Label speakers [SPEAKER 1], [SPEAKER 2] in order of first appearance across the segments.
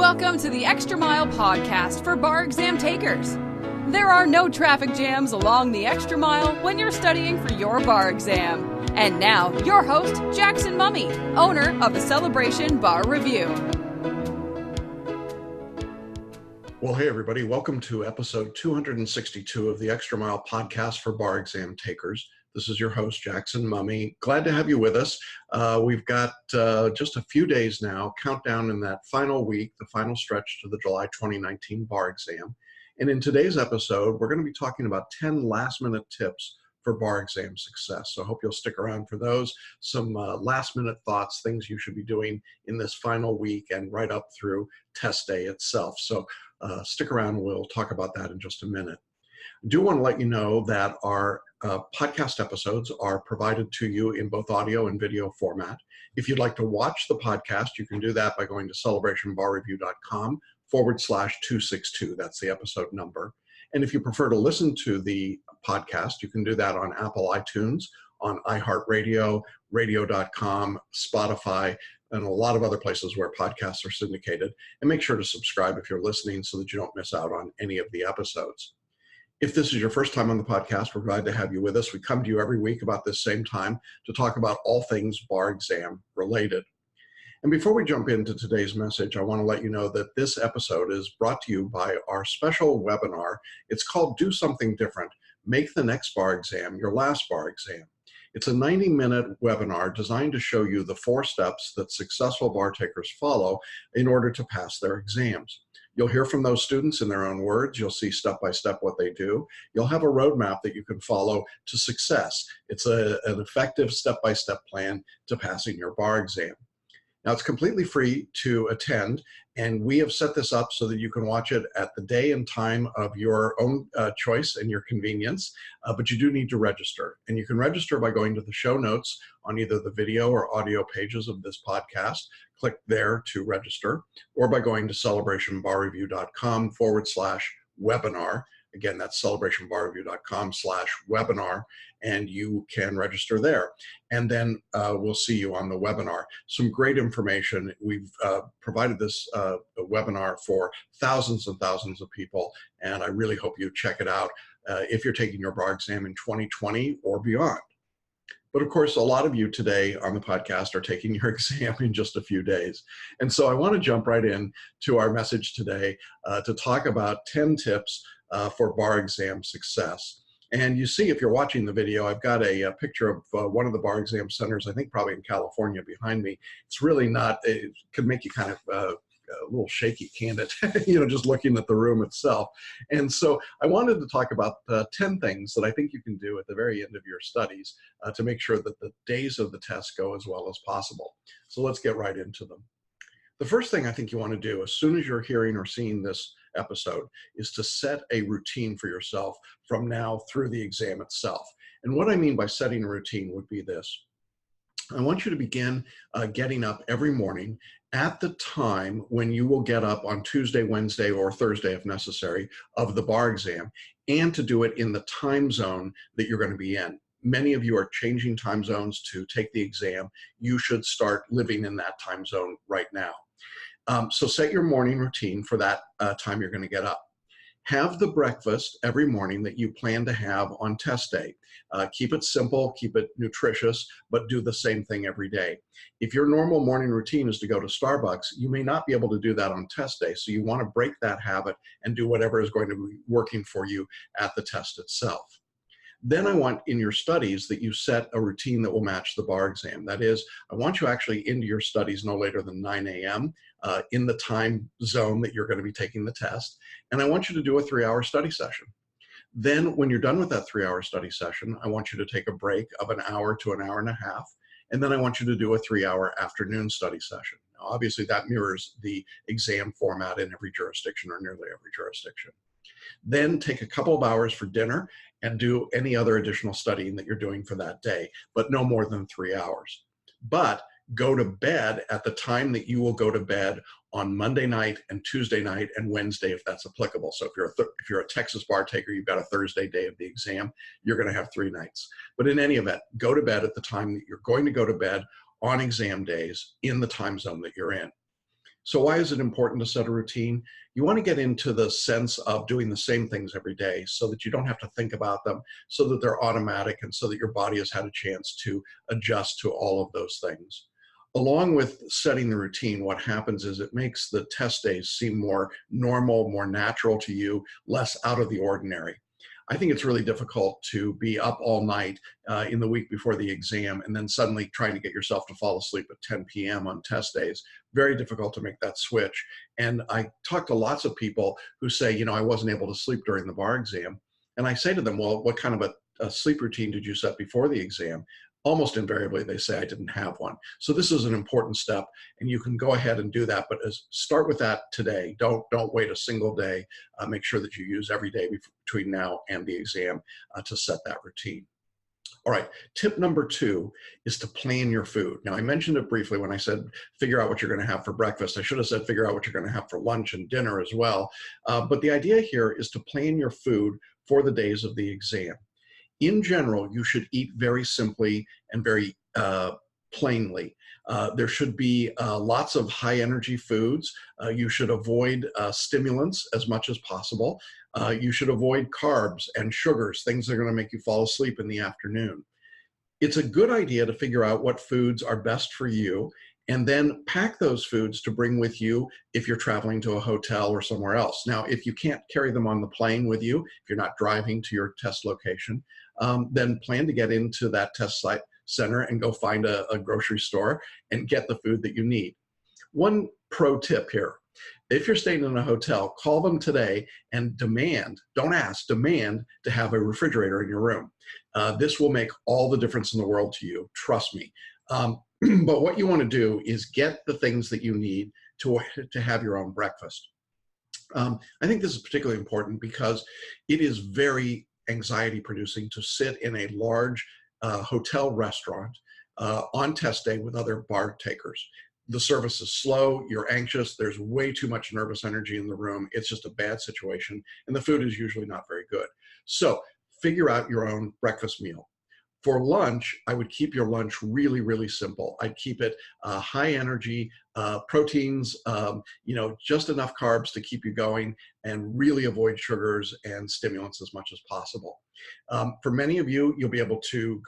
[SPEAKER 1] Welcome to the Extra Mile podcast for bar exam takers. There are no traffic jams along the Extra Mile when you're studying for your bar exam. And now, your host, Jackson Mummy, owner of the Celebration Bar Review.
[SPEAKER 2] Well, hey, everybody. Welcome to episode 262 of the Extra Mile podcast for bar exam takers. This is your host, Jackson Mummy. Glad to have you with us. We've got just a few days now, countdown in that final week, the final stretch to the July 2019 bar exam. And in today's episode, we're going to be talking about 10 last-minute tips for bar exam success. So I hope you'll stick around for those. Some last-minute thoughts, things you should be doing in this final week and right up through test day itself. So stick around. We'll talk about that in just a minute. I do want to let you know that our podcast episodes are provided to you in both audio and video format. If you'd like to watch the podcast, you can do that by going to celebrationbarreview.com/262. That's the episode number. And if you prefer to listen to the podcast, you can do that on Apple iTunes, on iHeartRadio, radio.com, Spotify, and a lot of other places where podcasts are syndicated. And make sure to subscribe if you're listening so that you don't miss out on any of the episodes. If this is your first time on the podcast, we're glad to have you with us. We come to you every week about this same time to talk about all things bar exam related. And before we jump into today's message, I want to let you know that this episode is brought to you by our special webinar. It's called Do Something Different. Make the next bar exam your last bar exam. It's a 90-minute webinar designed to show you the 4 steps that successful bar takers follow in order to pass their exams. You'll hear from those students in their own words. You'll see step-by-step what they do. You'll have a roadmap that you can follow to success. It's an effective step-by-step plan to passing your bar exam. Now, it's completely free to attend, and we have set this up so that you can watch it at the day and time of your own choice and your convenience, but you do need to register. And you can register by going to the show notes on either the video or audio pages of this podcast. Click there to register, or by going to celebrationbarreview.com/webinar. Again, that's celebrationbarreview.com/webinar, and you can register there. And then we'll see you on the webinar. Some great information. We've provided this webinar for thousands and thousands of people, and I really hope you check it out if you're taking your bar exam in 2020 or beyond. But of course, a lot of you today on the podcast are taking your exam in just a few days. And so I want to jump right in to our message today to talk about 10 tips for bar exam success. And you see, if you're watching the video, I've got a picture of one of the bar exam centers, I think probably in California behind me. It's really not, it could make you kind of a little shaky, can't it? Just looking at the room itself. And so I wanted to talk about 10 things that I think you can do at the very end of your studies to make sure that the days of the test go as well as possible. So let's get right into them. The first thing I think you want to do as soon as you're hearing or seeing this episode is to set a routine for yourself from now through the exam itself. And what I mean by setting a routine would be this. I want you to begin getting up every morning at the time when you will get up on Tuesday, Wednesday, or Thursday, if necessary, of the bar exam, and to do it in the time zone that you're going to be in. Many of you are changing time zones to take the exam. You should start living in that time zone right now. So set your morning routine for that time you're going to get up. Have the breakfast every morning that you plan to have on test day. Keep it simple, keep it nutritious, but do the same thing every day. If your normal morning routine is to go to Starbucks, you may not be able to do that on test day. So you want to break that habit and do whatever is going to be working for you at the test itself. Then I want in your studies that you set a routine that will match the bar exam. That is, I want you actually into your studies no later than 9 a.m. In the time zone that you're going to be taking the test. And I want you to do a 3-hour study session. Then when you're done with that 3-hour study session, I want you to take a break of an hour to an hour and a half. And then I want you to do a 3-hour afternoon study session. Now, obviously, that mirrors the exam format in every jurisdiction or nearly every jurisdiction. Then take a couple of hours for dinner and do any other additional studying that you're doing for that day, but no more than 3 hours. But go to bed at the time that you will go to bed on Monday night and Tuesday night and Wednesday, if that's applicable. So if you're a Texas bar taker, you've got a Thursday day of the exam, you're going to have 3 nights. But in any event, go to bed at the time that you're going to go to bed on exam days in the time zone that you're in. So why is it important to set a routine? You want to get into the sense of doing the same things every day so that you don't have to think about them, so that they're automatic, and so that your body has had a chance to adjust to all of those things. Along with setting the routine, what happens is it makes the test days seem more normal, more natural to you, less out of the ordinary. I think it's really difficult to be up all night in the week before the exam and then suddenly trying to get yourself to fall asleep at 10 p.m. on test days. Very difficult to make that switch. And I talk to lots of people who say, I wasn't able to sleep during the bar exam. And I say to them, well, what kind of a sleep routine did you set before the exam? Almost invariably, they say I didn't have one. So this is an important step, and you can go ahead and do that. But start with that today. Don't wait a single day. Make sure that you use every day between now and the exam to set that routine. All right, tip number 2 is to plan your food. Now, I mentioned it briefly when I said figure out what you're going to have for breakfast. I should have said figure out what you're going to have for lunch and dinner as well. But the idea here is to plan your food for the days of the exam. In general, you should eat very simply and very plainly. There should be lots of high energy foods. You should avoid stimulants as much as possible. You should avoid carbs and sugars, things that are going to make you fall asleep in the afternoon. It's a good idea to figure out what foods are best for you and then pack those foods to bring with you if you're traveling to a hotel or somewhere else. Now, if you can't carry them on the plane with you, if you're not driving to your test location, then plan to get into that test site center and go find a grocery store and get the food that you need. One pro tip here: if you're staying in a hotel, call them today and demand, don't ask, demand to have a refrigerator in your room. This will make all the difference in the world to you, trust me. But what you want to do is get the things that you need to have your own breakfast. I think this is particularly important because it is very anxiety producing to sit in a large hotel restaurant on test day with other bar takers. The service is slow, you're anxious, there's way too much nervous energy in the room, it's just a bad situation, and the food is usually not very good. So figure out your own breakfast meal. For lunch, I would keep your lunch really, really simple. I'd keep it high energy, proteins, just enough carbs to keep you going, and really avoid sugars and stimulants as much as possible. For many of you, you'll be able to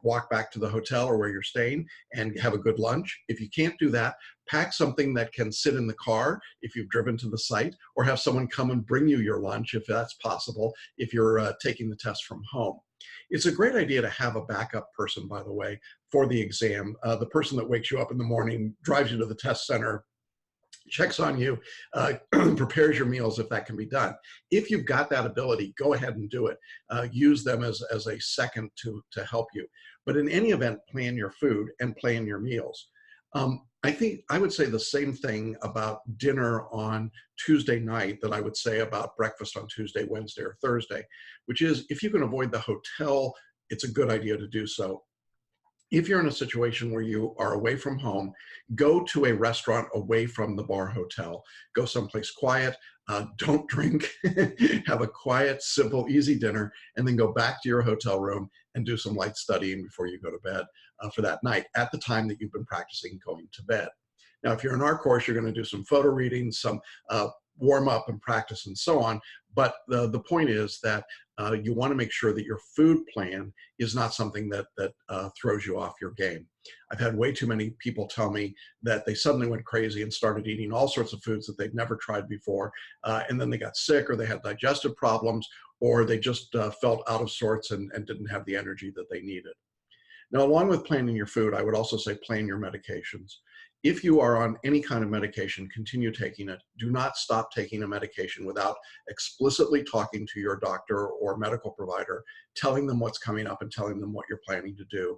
[SPEAKER 2] walk back to the hotel or where you're staying and have a good lunch. If you can't do that, pack something that can sit in the car if you've driven to the site, or have someone come and bring you your lunch if that's possible, if you're taking the test from home. It's a great idea to have a backup person, by the way, for the exam. The person that wakes you up in the morning, drives you to the test center, checks on you, prepares your meals if that can be done. If you've got that ability, go ahead and do it. Use them as a second to help you. But in any event, plan your food and plan your meals. I think I would say the same thing about dinner on Tuesday night that I would say about breakfast on Tuesday, Wednesday, or Thursday, which is if you can avoid the hotel, it's a good idea to do so. If you're in a situation where you are away from home, go to a restaurant away from the bar hotel. Go someplace quiet, don't drink, have a quiet, simple, easy dinner, and then go back to your hotel room and do some light studying before you go to bed for that night at the time that you've been practicing going to bed. Now, if you're in our course, you're going to do some photo readings, some warm up and practice and so on. But the point is that you want to make sure that your food plan is not something that throws you off your game. I've had way too many people tell me that they suddenly went crazy and started eating all sorts of foods that they'd never tried before, and then they got sick, or they had digestive problems, or they just felt out of sorts and didn't have the energy that they needed. Now, along with planning your food, I would also say plan your medications. If you are on any kind of medication, continue taking it. Do not stop taking a medication without explicitly talking to your doctor or medical provider, telling them what's coming up and telling them what you're planning to do.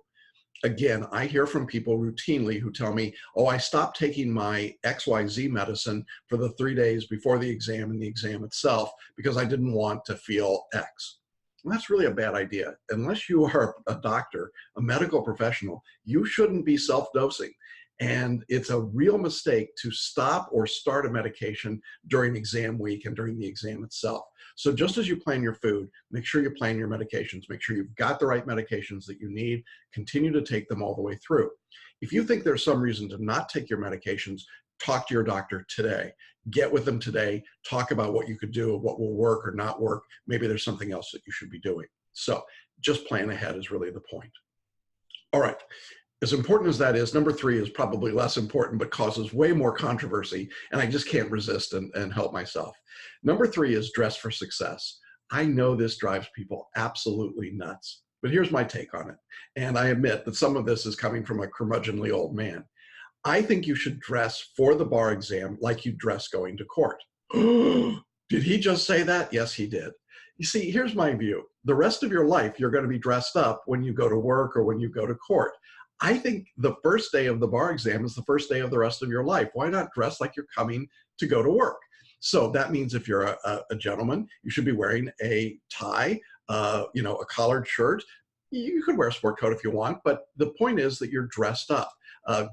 [SPEAKER 2] Again, I hear from people routinely who tell me, oh, I stopped taking my XYZ medicine for the 3 days before the exam and the exam itself because I didn't want to feel X. And that's really a bad idea. Unless you are a doctor, a medical professional, you shouldn't be self-dosing. And it's a real mistake to stop or start a medication during exam week and during the exam itself. So just as you plan your food, make sure you plan your medications. Make sure you've got the right medications that you need. Continue to take them all the way through. If you think there's some reason to not take your medications, talk to your doctor today. Get with them today. Talk about what you could do, what will work or not work. Maybe there's something else that you should be doing. So just plan ahead is really the point. All right. As important as that is, number 3 is probably less important, but causes way more controversy, and I just can't resist and help myself. Number 3 is dress for success. I know this drives people absolutely nuts, but here's my take on it. And I admit that some of this is coming from a curmudgeonly old man. I think you should dress for the bar exam like you dress going to court. Did he just say that? Yes, he did. You see, here's my view. The rest of your life, you're going to be dressed up when you go to work or when you go to court. I think the first day of the bar exam is the first day of the rest of your life. Why not dress like you're coming to go to work? So that means if you're a gentleman, you should be wearing a tie, a collared shirt. You could wear a sport coat if you want, but the point is that you're dressed up.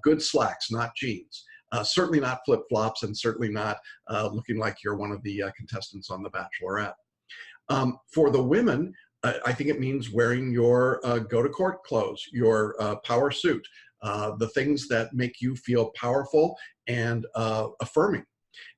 [SPEAKER 2] Good slacks, not jeans. Certainly not flip-flops, and certainly not looking like you're one of the contestants on The Bachelorette. For the women, I think it means wearing your go-to-court clothes, your power suit, the things that make you feel powerful and affirming.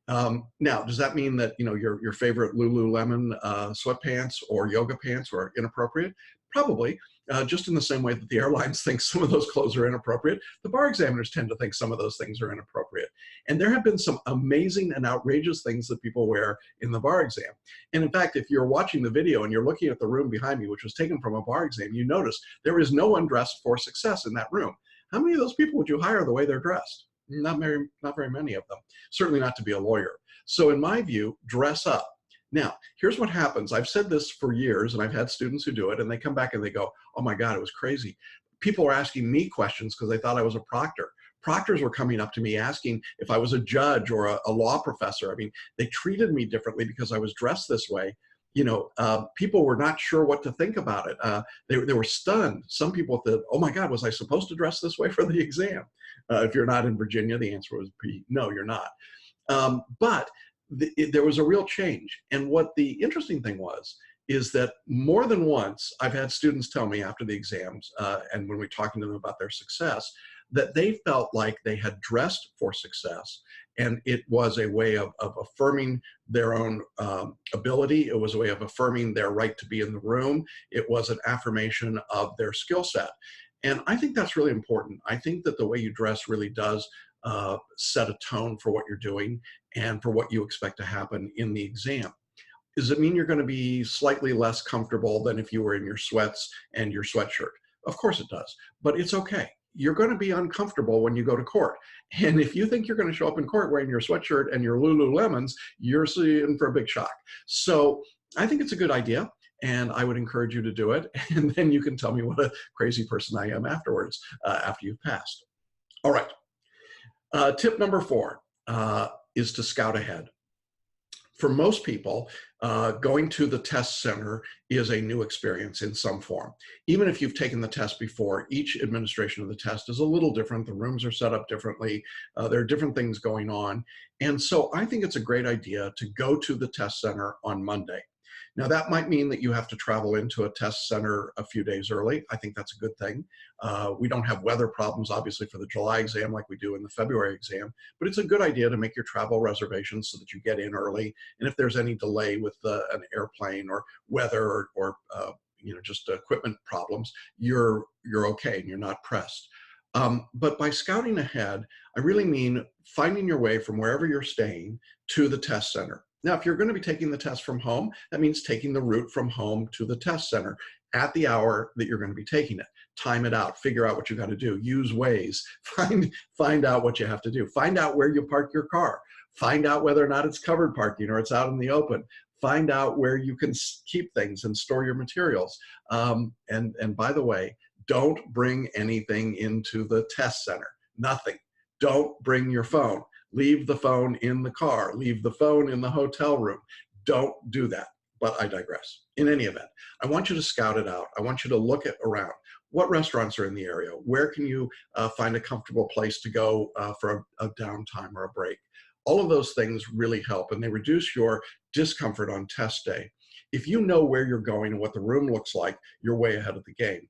[SPEAKER 2] Now, does that mean that your favorite Lululemon sweatpants or yoga pants are inappropriate? Probably. Just in the same way that the airlines think some of those clothes are inappropriate, the bar examiners tend to think some of those things are inappropriate. And there have been some amazing and outrageous things that people wear in the bar exam. And in fact, if you're watching the video and you're looking at the room behind me, which was taken from a bar exam, you notice there is no one dressed for success in that room. How many of those people would you hire the way they're dressed? Not very many of them. Certainly not to be a lawyer. So in my view, dress up. Now, here's what happens. I've said this for years, and I've had students who do it, and they come back and they go, oh my God, it was crazy. People are asking me questions because they thought I was a proctor. Proctors were coming up to me asking if I was a judge or a law professor. I mean, they treated me differently because I was dressed this way. People were not sure what to think about it. They were stunned. Some people thought, oh my God, was I supposed to dress this way for the exam? If you're not in Virginia, the answer was no, you're not. But there was a real change. And what the interesting thing is that more than once, I've had students tell me after the exams, and when we're talking to them about their success, that they felt like they had dressed for success. And it was a way of affirming their own ability. It was a way of affirming their right to be in the room. It was an affirmation of their skill set. And I think that's really important. I think that the way you dress really does set a tone for what you're doing and for what you expect to happen in the exam. Does it mean you're going to be slightly less comfortable than if you were in your sweats and your sweatshirt? Of course it does, but it's okay. You're going to be uncomfortable when you go to court. And if you think you're going to show up in court wearing your sweatshirt and your Lululemons, you're in for a big shock. So I think it's a good idea, and I would encourage you to do it. And then you can tell me what a crazy person I am afterwards, after you've passed. All right. Tip number 4 is to scout ahead. For most people, going to the test center is a new experience in some form. Even if you've taken the test before, each administration of the test is a little different. The rooms are set up differently. There are different things going on. And so I think it's a great idea to go to the test center on Monday. Now, that might mean that you have to travel into a test center a few days early. I think that's a good thing. We don't have weather problems, obviously, for the July exam like we do in the February exam, but it's a good idea to make your travel reservations so that you get in early. And if there's any delay with an airplane or weather or just equipment problems, you're okay and you're not pressed. But by scouting ahead, I really mean finding your way from wherever you're staying to the test center. Now, if you're going to be taking the test from home, that means taking the route from home to the test center at the hour that you're going to be taking it. Time it out, figure out what you got to do, use Waze, find out what you have to do, find out where you park your car, find out whether or not it's covered parking or it's out in the open, find out where you can keep things and store your materials. And by the way, don't bring anything into the test center, nothing. Don't bring your phone. Leave the phone in the car. Leave the phone in the hotel room. Don't do that. But I digress. In any event, I want you to scout it out. I want you to look around. What restaurants are in the area? Where can you find a comfortable place to go for a downtime or a break? All of those things really help, and they reduce your discomfort on test day. If you know where you're going and what the room looks like, you're way ahead of the game.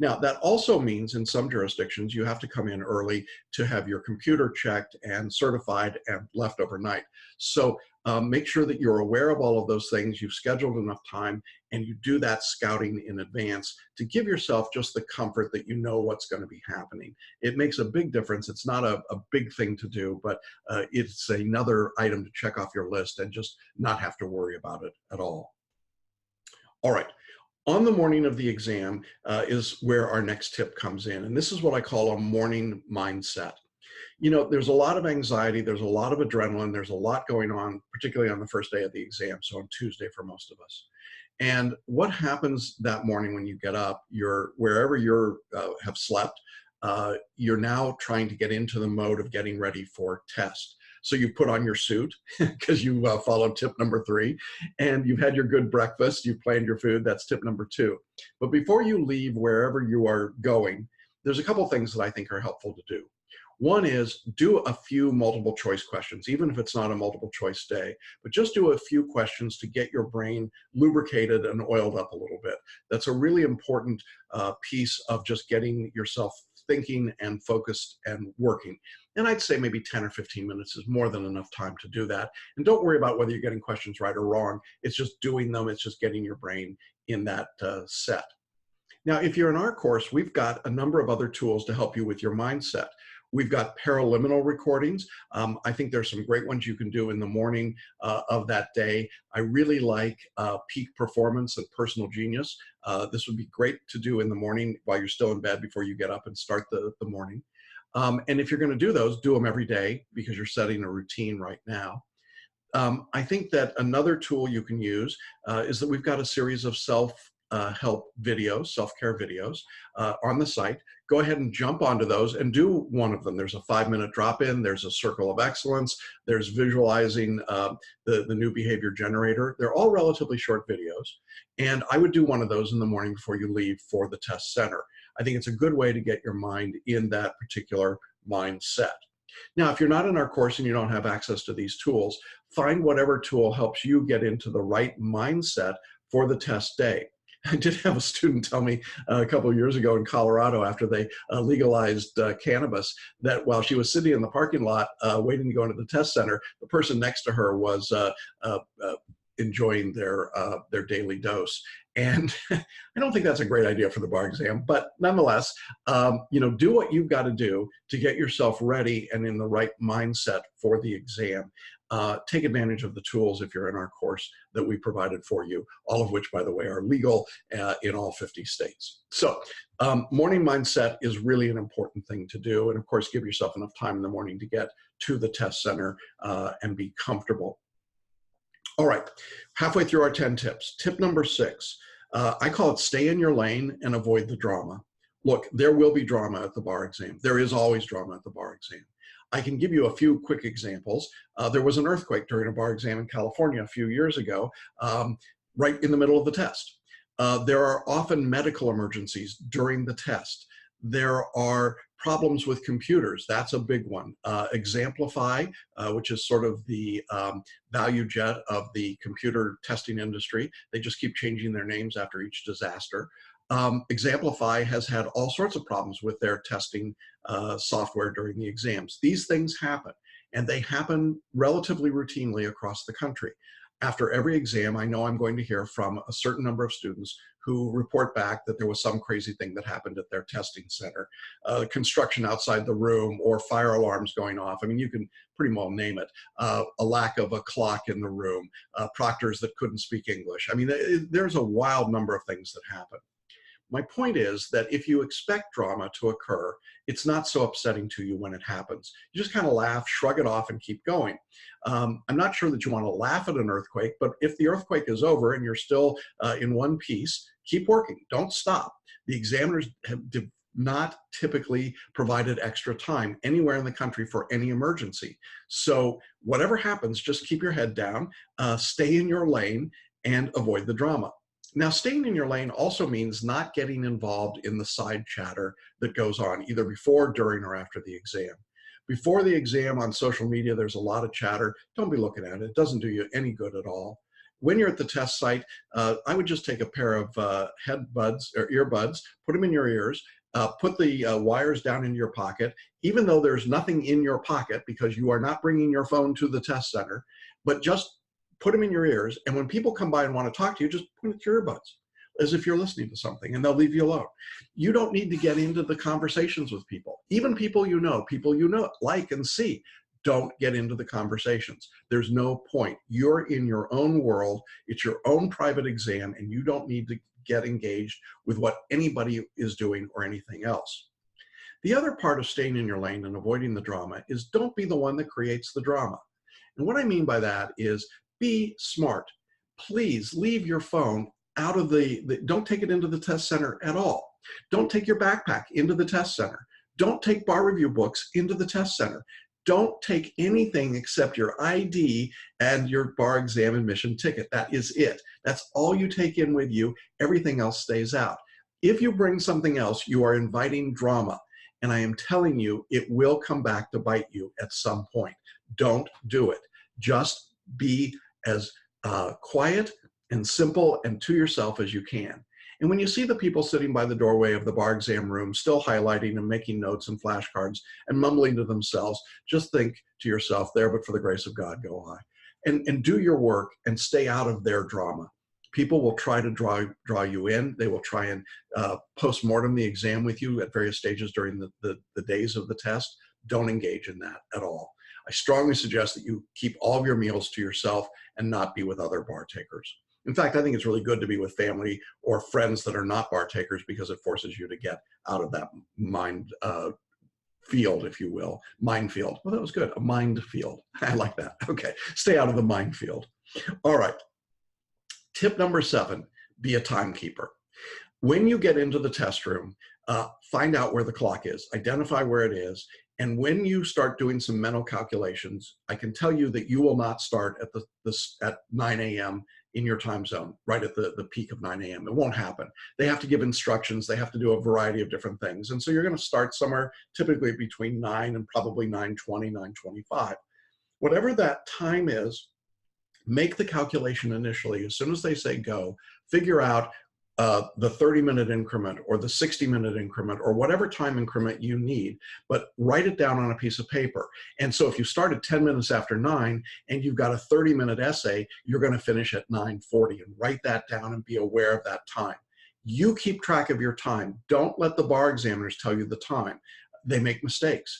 [SPEAKER 2] Now, that also means in some jurisdictions, you have to come in early to have your computer checked and certified and left overnight. So make sure that you're aware of all of those things, you've scheduled enough time, and you do that scouting in advance to give yourself just the comfort that you know what's going to be happening. It makes a big difference. It's not a big thing to do, but it's another item to check off your list and just not have to worry about it at all. All right. On the morning of the exam is where our next tip comes in. And this is what I call a morning mindset. You know, there's a lot of anxiety, there's a lot of adrenaline, there's a lot going on, particularly on the first day of the exam, so on Tuesday for most of us. And what happens that morning when you get up, wherever you have slept, you're now trying to get into the mode of getting ready for test. So you put on your suit because you followed tip number 3, and you've had your good breakfast, you've planned your food, that's tip number 2. But before you leave wherever you are going, there's a couple things that I think are helpful to do. One is do a few multiple choice questions, even if it's not a multiple choice day, but just do a few questions to get your brain lubricated and oiled up a little bit. That's a really important piece of just getting yourself thinking and focused and working. And I'd say maybe 10 or 15 minutes is more than enough time to do that. And don't worry about whether you're getting questions right or wrong. It's just doing them. It's just getting your brain in that set. Now, if you're in our course, we've got a number of other tools to help you with your mindset. We've got paraliminal recordings. I think there's some great ones you can do in the morning of that day. I really like Peak Performance and Personal Genius. This would be great to do in the morning while you're still in bed before you get up and start the morning. And if you're going to do those, do them every day because you're setting a routine right now. I think that another tool you can use is that we've got a series of self-help videos, self-care videos on the site. Go ahead and jump onto those and do one of them. There's a 5-minute drop-in, there's a circle of excellence, there's visualizing the new behavior generator. They're all relatively short videos. And I would do one of those in the morning before you leave for the test center. I think it's a good way to get your mind in that particular mindset. Now, if you're not in our course and you don't have access to these tools, find whatever tool helps you get into the right mindset for the test day. I did have a student tell me a couple of years ago in Colorado after they legalized cannabis that while she was sitting in the parking lot waiting to go into the test center, the person next to her was enjoying their daily dose. And I don't think that's a great idea for the bar exam, but nonetheless, do what you've got to do to get yourself ready and in the right mindset for the exam. Take advantage of the tools if you're in our course that we provided for you, all of which, by the way, are legal in all 50 states. So morning mindset is really an important thing to do. And of course, give yourself enough time in the morning to get to the test center and be comfortable. All right, halfway through our 10 tips. Tip number 6, I call it stay in your lane and avoid the drama. Look, there will be drama at the bar exam. There is always drama at the bar exam. I can give you a few quick examples. There was an earthquake during a bar exam in California a few years ago, right in the middle of the test. There are often medical emergencies during the test. There are problems with computers. That's a big one. Exemplify, which is sort of the value jet of the computer testing industry. They just keep changing their names after each disaster. Exemplify has had all sorts of problems with their testing software during the exams. These things happen, and they happen relatively routinely across the country. After every exam, I know I'm going to hear from a certain number of students who report back that there was some crazy thing that happened at their testing center, construction outside the room, or fire alarms going off. I mean, you can pretty well name it. A lack of a clock in the room, proctors that couldn't speak English. I mean, there's a wild number of things that happen. My point is that if you expect drama to occur, it's not so upsetting to you when it happens. You just kind of laugh, shrug it off, and keep going. I'm not sure that you want to laugh at an earthquake, but if the earthquake is over and you're still in one piece, keep working. Don't stop. The examiners have not typically provided extra time anywhere in the country for any emergency. So whatever happens, just keep your head down, stay in your lane, and avoid the drama. Now, staying in your lane also means not getting involved in the side chatter that goes on either before, during, or after the exam. Before the exam on social media, there's a lot of chatter. Don't be looking at it. It doesn't do you any good at all. when you're at the test site, I would just take a pair of headbuds or earbuds, put them in your ears, put the wires down in your pocket, even though there's nothing in your pocket because you are not bringing your phone to the test center, but just put them in your ears. And when people come by and want to talk to you, just point at your earbuds as if you're listening to something, and they'll leave you alone. You don't need to get into the conversations with people, even people you know, like and see. Don't get into the conversations. There's no point. You're in your own world. It's your own private exam, and you don't need to get engaged with what anybody is doing or anything else. The other part of staying in your lane and avoiding the drama is don't be the one that creates the drama. And what I mean by that is be smart. Please leave your phone out of don't take it into the test center at all. Don't take your backpack into the test center. Don't take bar review books into the test center. Don't take anything except your ID and your bar exam admission ticket. That is it. That's all you take in with you. Everything else stays out. If you bring something else, you are inviting drama. And I am telling you, it will come back to bite you at some point. Don't do it. Just be as quiet and simple and to yourself as you can. And when you see the people sitting by the doorway of the bar exam room, still highlighting and making notes and flashcards and mumbling to themselves, just think to yourself, there, but for the grace of God, go I. And do your work and stay out of their drama. People will try to draw you in. They will try and post-mortem the exam with you at various stages during the days of the test. Don't engage in that at all. I strongly suggest that you keep all of your meals to yourself and not be with other bar takers. In fact, I think it's really good to be with family or friends that are not bar takers because it forces you to get out of that mind field, if you will. Minefield. Well, that was good. A mind field. I like that. Okay. Stay out of the minefield. All right. Tip number 7, be a timekeeper. When you get into the test room, find out where the clock is, identify where it is, and when you start doing some mental calculations, I can tell you that you will not start at 9 a.m. in your time zone, right at the peak of 9 a.m. It won't happen. They have to give instructions. They have to do a variety of different things. And so you're going to start somewhere typically between 9 and probably 9:20, 9:25. Whatever that time is, make the calculation initially. As soon as they say go, figure out the 30-minute increment or the 60-minute increment or whatever time increment you need, but write it down on a piece of paper. And so if you start at 10 minutes after 9 and you've got a 30-minute essay, you're going to finish at 9:40, and write that down and be aware of that time. You keep track of your time. Don't let the bar examiners tell you the time. They make mistakes.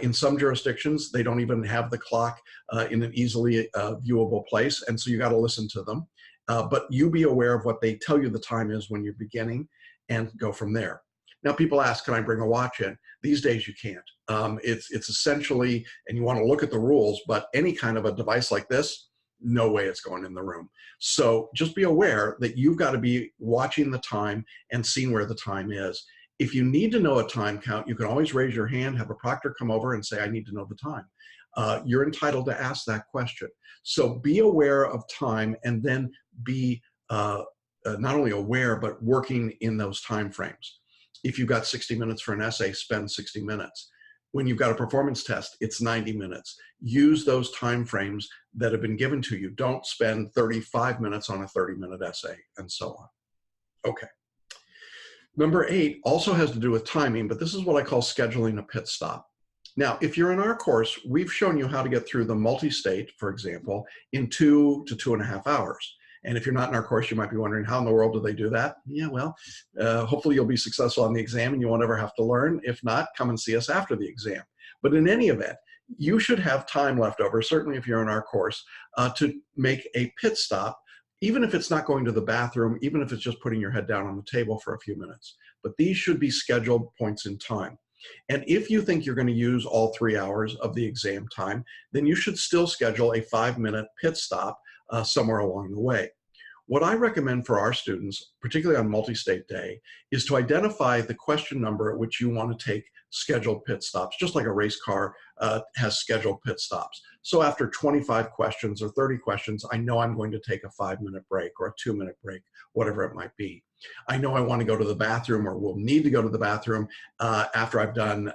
[SPEAKER 2] In some jurisdictions, they don't even have the clock in an easily viewable place, and so you got to listen to them. But you be aware of what they tell you the time is when you're beginning and go from there. Now, people ask, can I bring a watch in? These days you can't. It's essentially, and you want to look at the rules, but any kind of a device like this, no way it's going in the room. So just be aware that you've got to be watching the time and seeing where the time is. If you need to know a time count, you can always raise your hand, have a proctor come over and say, I need to know the time. You're entitled to ask that question. So be aware of time, and then be not only aware, but working in those time frames. If you've got 60 minutes for an essay, spend 60 minutes. When you've got a performance test, it's 90 minutes. Use those time frames that have been given to you. Don't spend 35 minutes on a 30-minute essay, and so on. Okay. Number 8 also has to do with timing, but this is what I call scheduling a pit stop. Now, if you're in our course, we've shown you how to get through the multi-state, for example, in 2 to 2.5 hours. And if you're not in our course, you might be wondering, how in the world do they do that? Yeah, well, hopefully you'll be successful on the exam and you won't ever have to learn. If not, come and see us after the exam. But in any event, you should have time left over, certainly if you're in our course, to make a pit stop, even if it's not going to the bathroom, even if it's just putting your head down on the table for a few minutes. But these should be scheduled points in time. And if you think you're going to use all 3 hours of the exam time, then you should still schedule a 5-minute pit stop somewhere along the way. What I recommend for our students, particularly on multi-state day, is to identify the question number at which you want to take scheduled pit stops, just like a race car has scheduled pit stops. So after 25 questions or 30 questions, I know I'm going to take a 5-minute break or a 2-minute break, whatever it might be. I know I want to go to the bathroom, or will need to go to the bathroom after I've done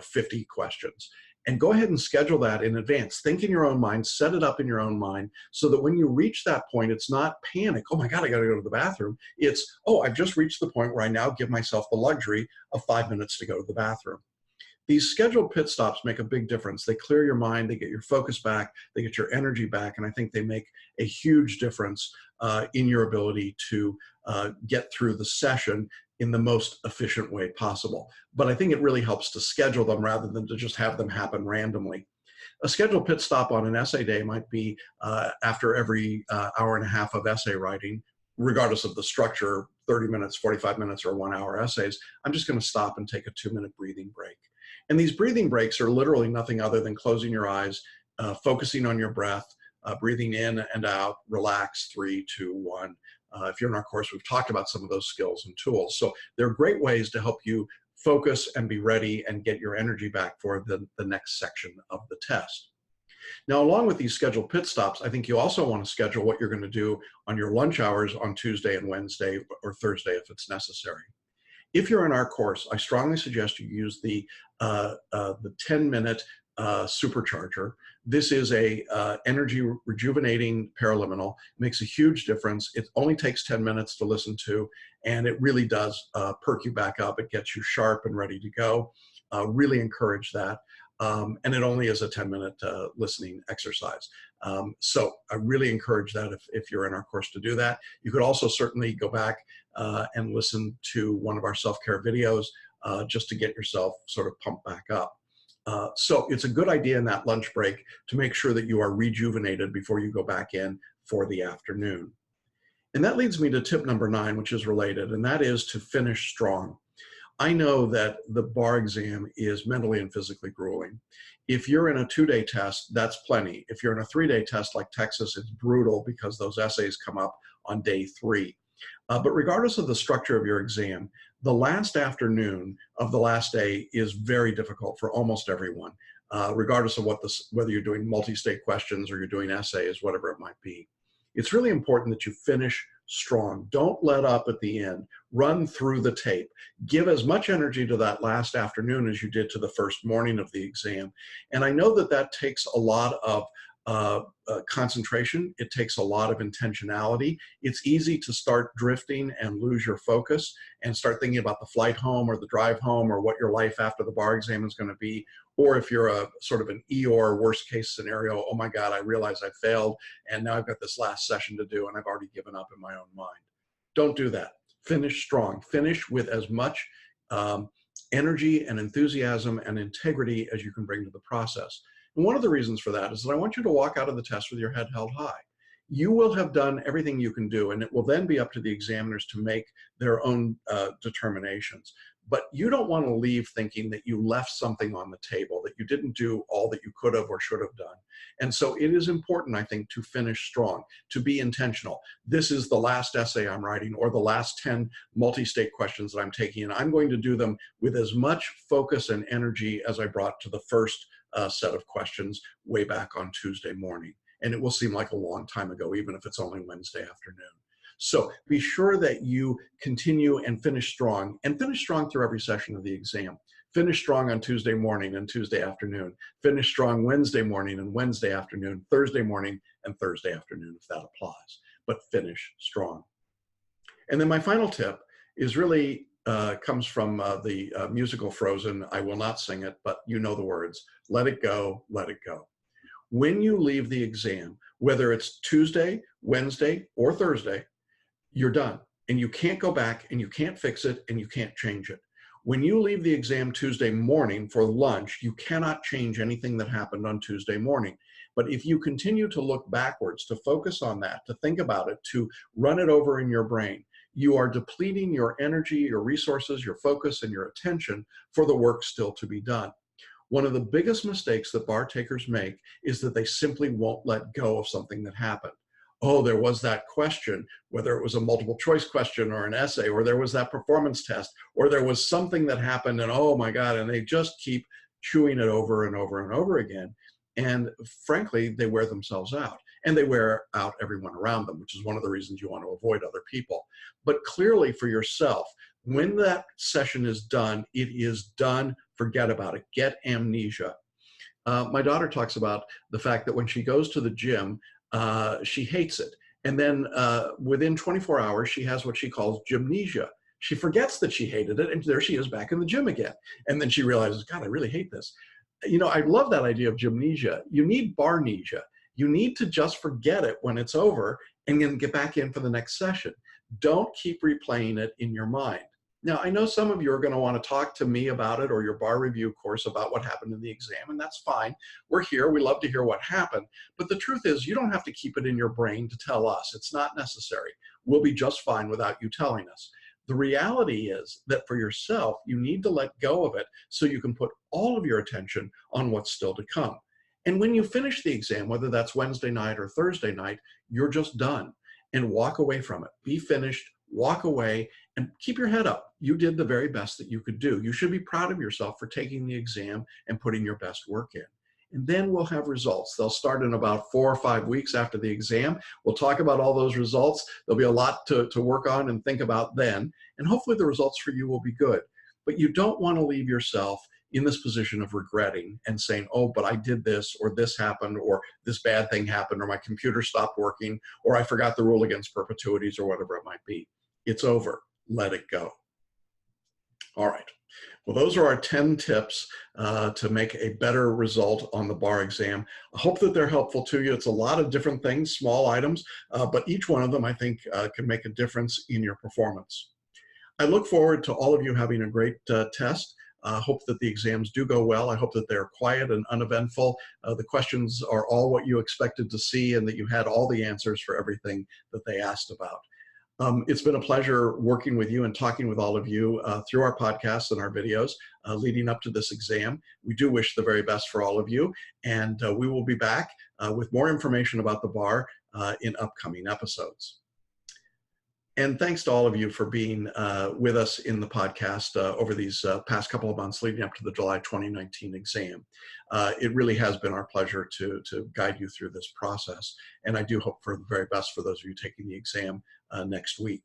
[SPEAKER 2] 50 questions. And go ahead and schedule that in advance. Think in your own mind, set it up in your own mind so that when you reach that point, it's not panic. Oh my God, I got to go to the bathroom. It's, oh, I've just reached the point where I now give myself the luxury of 5 minutes to go to the bathroom. These scheduled pit stops make a big difference. They clear your mind, they get your focus back, they get your energy back, and I think they make a huge difference in your ability to get through the session in the most efficient way possible. But I think it really helps to schedule them rather than to just have them happen randomly. A scheduled pit stop on an essay day might be after every hour and a half of essay writing, regardless of the structure, 30 minutes, 45 minutes, or 1 hour essays. I'm just going to stop and take a 2-minute breathing break. And these breathing breaks are literally nothing other than closing your eyes, focusing on your breath, breathing in and out, relax, 3, 2, 1. If you're in our course, we've talked about some of those skills and tools. So they're great ways to help you focus and be ready and get your energy back for the next section of the test. Now, along with these scheduled pit stops, I think you also want to schedule what you're going to do on your lunch hours on Tuesday and Wednesday or Thursday if it's necessary. If you're in our course, I strongly suggest you use the 10-minute supercharger. This is a energy rejuvenating paraliminal. It makes a huge difference. It only takes 10 minutes to listen to, and it really does perk you back up. It gets you sharp and ready to go. Really encourage that. And it only is a 10-minute listening exercise. So I really encourage that if you're in our course to do that. You could also certainly go back and listen to one of our self-care videos just to get yourself sort of pumped back up. So it's a good idea in that lunch break to make sure that you are rejuvenated before you go back in for the afternoon. And that leads me to tip number 9, which is related, and that is to finish strong. I know that the bar exam is mentally and physically grueling. If you're in a 2-day test, that's plenty. If you're in a 3-day test like Texas, it's brutal because those essays come up on day 3. But regardless of the structure of your exam, the last afternoon of the last day is very difficult for almost everyone, regardless of whether you're doing multi-state questions or you're doing essays, whatever it might be. It's really important that you finish strong. Don't let up at the end. Run through the tape. Give as much energy to that last afternoon as you did to the first morning of the exam. And I know that that takes a lot of concentration. It takes a lot of intentionality. It's easy to start drifting and lose your focus and start thinking about the flight home or the drive home or what your life after the bar exam is going to be. Or if you're a sort of an Eeyore worst case scenario, oh my God, I realize I failed and now I've got this last session to do and I've already given up in my own mind. Don't do that. Finish strong. Finish with as much energy and enthusiasm and integrity as you can bring to the process. And one of the reasons for that is that I want you to walk out of the test with your head held high. You will have done everything you can do, and it will then be up to the examiners to make their own determinations. But you don't want to leave thinking that you left something on the table, that you didn't do all that you could have or should have done. And so it is important, I think, to finish strong, to be intentional. This is the last essay I'm writing or the last 10 multi-state questions that I'm taking, and I'm going to do them with as much focus and energy as I brought to the first set of questions way back on Tuesday morning. And it will seem like a long time ago, even if it's only Wednesday afternoon. So be sure that you continue and finish strong through every session of the exam. Finish strong on Tuesday morning and Tuesday afternoon. Finish strong Wednesday morning and Wednesday afternoon, Thursday morning and Thursday afternoon, if that applies. But finish strong. And then my final tip is really comes from the musical Frozen. I will not sing it, but you know the words. Let it go, let it go. When you leave the exam, whether it's Tuesday, Wednesday, or Thursday, you're done. And you can't go back and you can't fix it and you can't change it. When you leave the exam Tuesday morning for lunch, you cannot change anything that happened on Tuesday morning. But if you continue to look backwards, to focus on that, to think about it, to run it over in your brain, you are depleting your energy, your resources, your focus, and your attention for the work still to be done. One of the biggest mistakes that bar takers make is that they simply won't let go of something that happened. Oh, there was that question, whether it was a multiple choice question or an essay, or there was that performance test, or there was something that happened and oh my God, and they just keep chewing it over and over and over again. And frankly, they wear themselves out and they wear out everyone around them, which is one of the reasons you want to avoid other people. But clearly for yourself, when that session is done, it is done. Forget about it. Get amnesia. My daughter talks about the fact that when she goes to the gym, she hates it. And then within 24 hours, she has what she calls gymnesia. She forgets that she hated it, and there she is back in the gym again. And then she realizes, God, I really hate this. I love that idea of gymnesia. You need barnesia. You need to just forget it when it's over and then get back in for the next session. Don't keep replaying it in your mind. Now, I know some of you are going to want to talk to me about it or your bar review course about what happened in the exam, and that's fine. We're here. We love to hear what happened. But the truth is, you don't have to keep it in your brain to tell us. It's not necessary. We'll be just fine without you telling us. The reality is that for yourself, you need to let go of it so you can put all of your attention on what's still to come. And when you finish the exam, whether that's Wednesday night or Thursday night, you're just done, and walk away from it. Be finished, walk away, and keep your head up. You did the very best that you could do. You should be proud of yourself for taking the exam and putting your best work in. And then we'll have results. They'll start in about 4 or 5 weeks after the exam. We'll talk about all those results. There'll be a lot to work on and think about then. And hopefully the results for you will be good. But you don't want to leave yourself in this position of regretting and saying, oh, but I did this, or this happened, or this bad thing happened, or my computer stopped working, or I forgot the rule against perpetuities, or whatever it might be. It's over. Let it go. All right. Well, those are our 10 tips to make a better result on the bar exam. I hope that they're helpful to you. It's a lot of different things, small items, but each one of them, I think, can make a difference in your performance. I look forward to all of you having a great test. I hope that the exams do go well. I hope that they're quiet and uneventful. The questions are all what you expected to see, and that you had all the answers for everything that they asked about. It's been a pleasure working with you and talking with all of you through our podcasts and our videos leading up to this exam. We do wish the very best for all of you, and we will be back with more information about the bar in upcoming episodes. And thanks to all of you for being with us in the podcast over these past couple of months leading up to the July 2019 exam. It really has been our pleasure to guide you through this process. And I do hope for the very best for those of you taking the exam next week.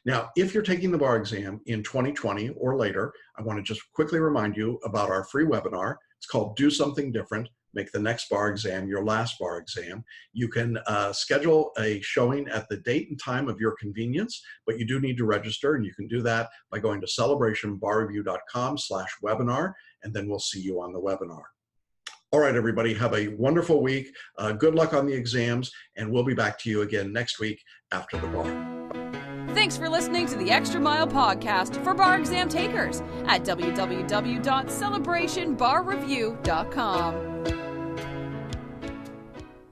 [SPEAKER 2] Now, if you're taking the bar exam in 2020 or later, I want to just quickly remind you about our free webinar. It's called Do Something Different. Make the next bar exam your last bar exam. You can schedule a showing at the date and time of your convenience, but you do need to register, and you can do that by going to celebrationbarreview.com/webinar, and then we'll see you on the webinar. All right, everybody, have a wonderful week. Good luck on the exams, and we'll be back to you again next week after the bar.
[SPEAKER 1] Thanks for listening to the Extra Mile podcast for bar exam takers at www.celebrationbarreview.com.